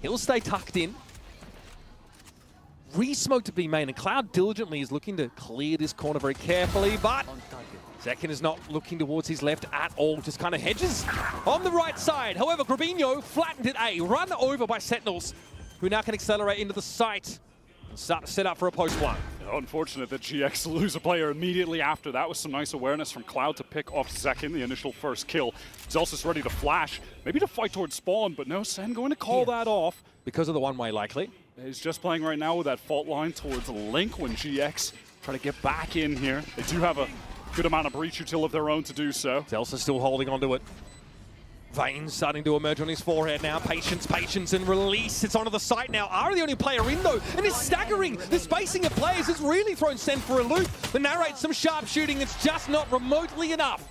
He'll stay tucked in. Re-smoked to B main, and Cloud diligently is looking to clear this corner very carefully, but Zekin is not looking towards his left at all, just kind of hedges on the right side. However, Grabinho flattened it A, run over by Sentinels, who now can accelerate into the site and start to set up for a post-1. Unfortunate that GX lose a player immediately after that. Was some nice awareness from Cloud to pick off Zekin, the initial first kill. Zelsis ready to flash, maybe to fight towards spawn, but no, Sen going to call that off. Because of the one-way, likely. He's just playing right now with that fault line towards Link when GX try to get back in here. They do have a good amount of breach util of their own to do so. Zelsa still holding onto it. Veins starting to emerge on his forehead now. Patience, patience, and release. It's onto the site now. Ara the only player in though, and it's staggering. The spacing of players has really thrown Sen for a loop. The narrates some sharp shooting. It's just not remotely enough.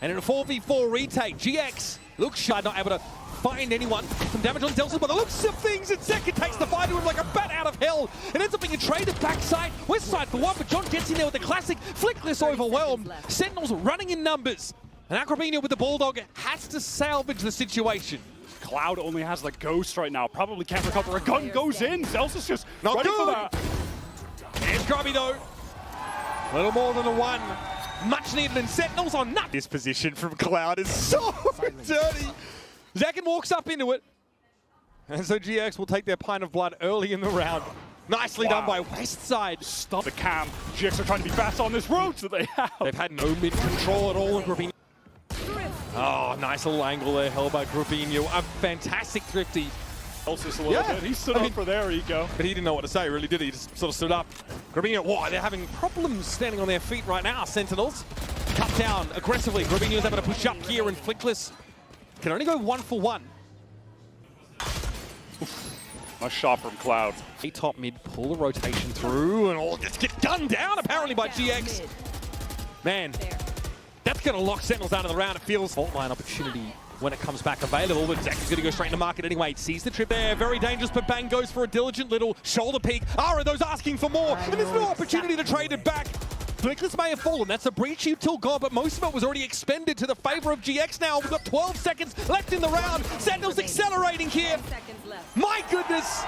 And in a 4v4 retake, GX looks shy, not able to find anyone. Some damage on Zelsa, but the looks of things, and Zekin takes the fight to him like a bat out of hell. It ends up being a traded backside, west side for one, but John gets in there with the classic flickless overwhelmed. Sentinels running in numbers. And Acrobino with the Bulldog has to salvage the situation. Cloud only has the Ghost right now. Probably can't recover. A gun goes in. Zelsa's just not ready good for that. And Grubby though. A little more than a one. Much needed, and Sentinels on nut. This position from Cloud is so dirty. Zekin walks up into it. And so GX will take their pint of blood early in the round. Nicely done by West Side. Stop the cam. GX are trying to be fast on this road, so they have. They've had no mid control at all in Grabinho. Oh, nice little angle there held by Grabinho. A fantastic thrifty. Just a little bit. He stood up for their ego. But he didn't know what to say, really, did he? He just sort of stood up. Grabinho, wow, they're having problems standing on their feet right now, Sentinels. Cut down aggressively. Grabinho's able to push up here, and Flickless can only go 1 for 1. Nice shot from Cloud. A top mid, pull the rotation through, and all just get gunned down apparently by GX. Man, that's going to lock Sentinels out of the round. It feels fault line opportunity when it comes back available, but Zach is going to go straight into market anyway. Sees the trip there, very dangerous, but Bang goes for a diligent little shoulder peek. Ara, those asking for more, and there's no opportunity to trade it back. Flickless may have fallen, that's a breach util gone, but most of it was already expended to the favor of GX now. We've got 12 seconds left in the round. Sentinels accelerating here. My goodness!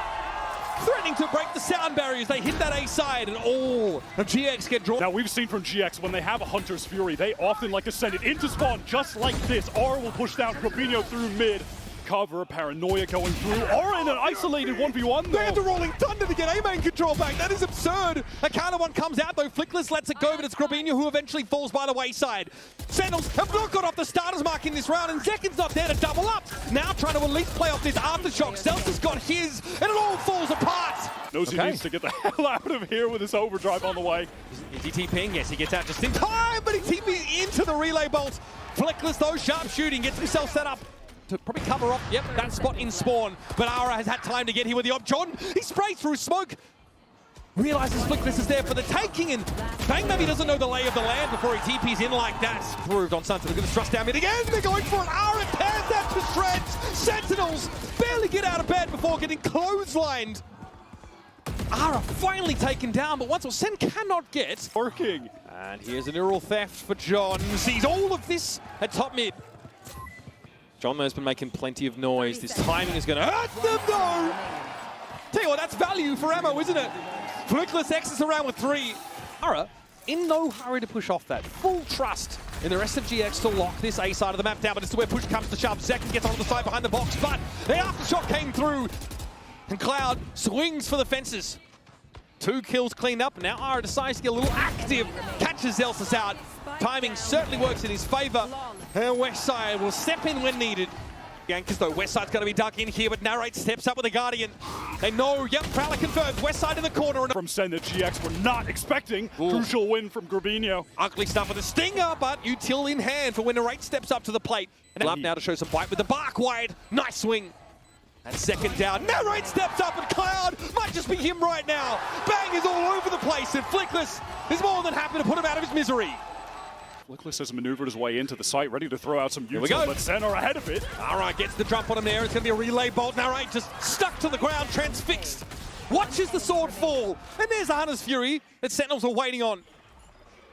Threatening to break the sound barriers. They hit that A side, and all of GX get drawn. Now, we've seen from GX, when they have a Hunter's Fury, they often like to send it into spawn just like this. Aura will push down Grabinho through mid. Cover, Paranoia going through. Aura in an isolated 1v1 though. They have the Rolling Thunder to get A-main control back. That is absurd. A counter one comes out though. Flickless lets it go, but it's Grabinho who eventually falls by the wayside. Sentinels have not got off the starter's mark in this round, and Zekin's not there to double up. Now trying to at least play off this aftershock. Zelsa's got his, and it all falls apart. Knows he needs to get the hell out of here with his overdrive on the way. Is he TPing? Yes, he gets out just in time, but he TP'd into the relay bolt. Flickless though, sharp shooting, gets himself set up to probably cover off, that spot in spawn. But Ara has had time to get here with the op. John, he sprays through smoke. Realizes Flickless is there for the taking, and Bang maybe doesn't know the lay of the land before he TP's in like that. Proved on Sunset, they're going to thrust down mid again. They're going for it. Ara tears that to shreds. Sentinels barely get out of bed before getting clotheslined. Ara finally taken down, but once more, Sen cannot get. Working. And here's a neural theft for John. Sees all of this at top mid. John has been making plenty of noise. This timing is going to hurt them though. Tell you what, that's value for ammo, isn't it? Flickless X's around with 3. Ara, in no hurry to push off that. Full trust in the rest of GX to lock this A side of the map down, but it's where push comes to shove. Zekin gets onto the side behind the box, but the aftershock came through. And Cloud swings for the fences. 2 kills cleaned up. Now Ara decides to get a little active. Catches Zelsis out. Timing certainly works in his favor. And West Side will step in when needed. Yankers though, West Side's going to be dug in here, but Narrate steps up with a Guardian. They know, Prowler confirmed, West Side in the corner. And from Sen that GX were not expecting. Crucial win from Grabinho. Ugly stuff with a stinger, but util in hand for when Narrate steps up to the plate. And up now to show some bite with the bark wide. Nice swing. And second down, Narrate steps up, and Cloud might just be him right now. Bang is all over the place, and Flickless is more than happy to put him out of his misery. Flickless has maneuvered his way into the site, ready to throw out some util, but Sen are ahead of it. Alright, gets the jump on him there. It's going to be a relay bolt. Narrate just stuck to the ground, transfixed. Watches the sword fall. And there's a Hunter's Fury that Sentinels are waiting on.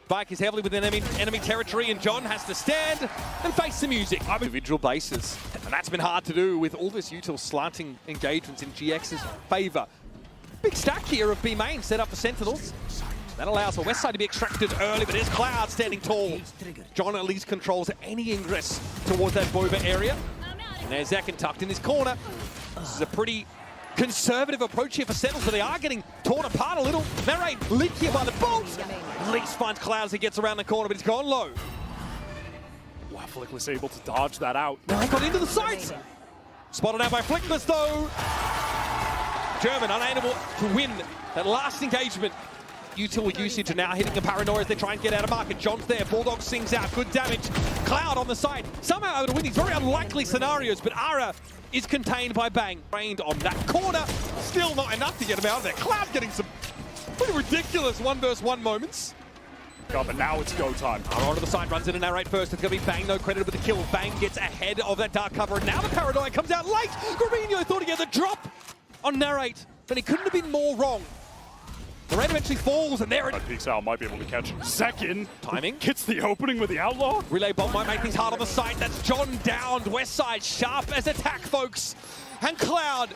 Bike is heavily within enemy territory, and John has to stand and face the music. Individual bases, and that's been hard to do with all this util slanting engagements in GX's favor. Big stack here of B main set up for Sentinels. That allows the west side to be extracted early, but there's Cloud standing tall. John at least controls any ingress towards that Boba area. And there's Zekin tucked in his corner. This is a pretty conservative approach here for Sentinels, but they are getting torn apart a little. Narrate lit here by the bolt. At least finds Cloud as he gets around the corner, but he's gone low. Wow, Flickless able to dodge that out. Now he got into the sight. Spotted out by Flickless though. German unable to win that last engagement. Util usage are now hitting the paranoia as they try and get out of market. John's there, Bulldog sings out, good damage. Cloud on the side, somehow able to win these very unlikely scenarios, but Ara is contained by Bang. Trained on that corner, still not enough to get him out of there. Cloud getting some pretty ridiculous 1v1 moments. But now it's go time. Ara onto the side, runs in and narrate first. It's going to be Bang, no credit with the kill. Bang gets ahead of that dark cover, and now the paranoia comes out late. Gravino thought he had the drop on narrate, but he couldn't have been more wrong. The raid eventually falls, and there it Peaks out, might be able to catch Zekin. Timing. Gets the opening with the Outlaw. Relay bomb might make things hard on the site. That's John downed. West side sharp as attack, folks. And Cloud.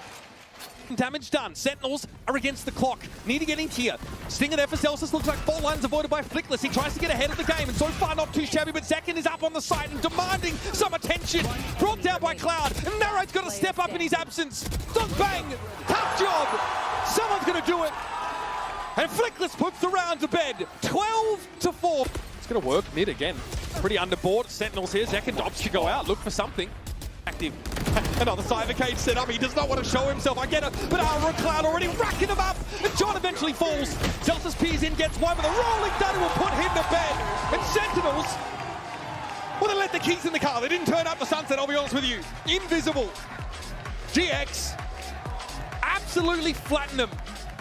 Damage done. Sentinels are against the clock. Need to get in here. Stinger there for Celsius. Looks like 4 lines avoided by Flickless. He tries to get ahead of the game, and so far not too shabby, but Zekin is up on the site and demanding some attention. Brought down by Cloud. And Narrate's got to step up in his absence. Does Bang. Tough job. Someone's going to do it. And Flickless puts the round to bed, 12-4. It's going to work mid again. Pretty underboard. Sentinels here. Zekin opts to go out. Look for something. Active. Another side of the cage set up. He does not want to show himself. I get it. But Ara and Cloud already racking him up. And John eventually falls. Celsius pees in, gets one with a rolling thunder will put him to bed. And Sentinels, well, they left the keys in the car. They didn't turn up the sunset, I'll be honest with you. Invisible. GX absolutely flattened them.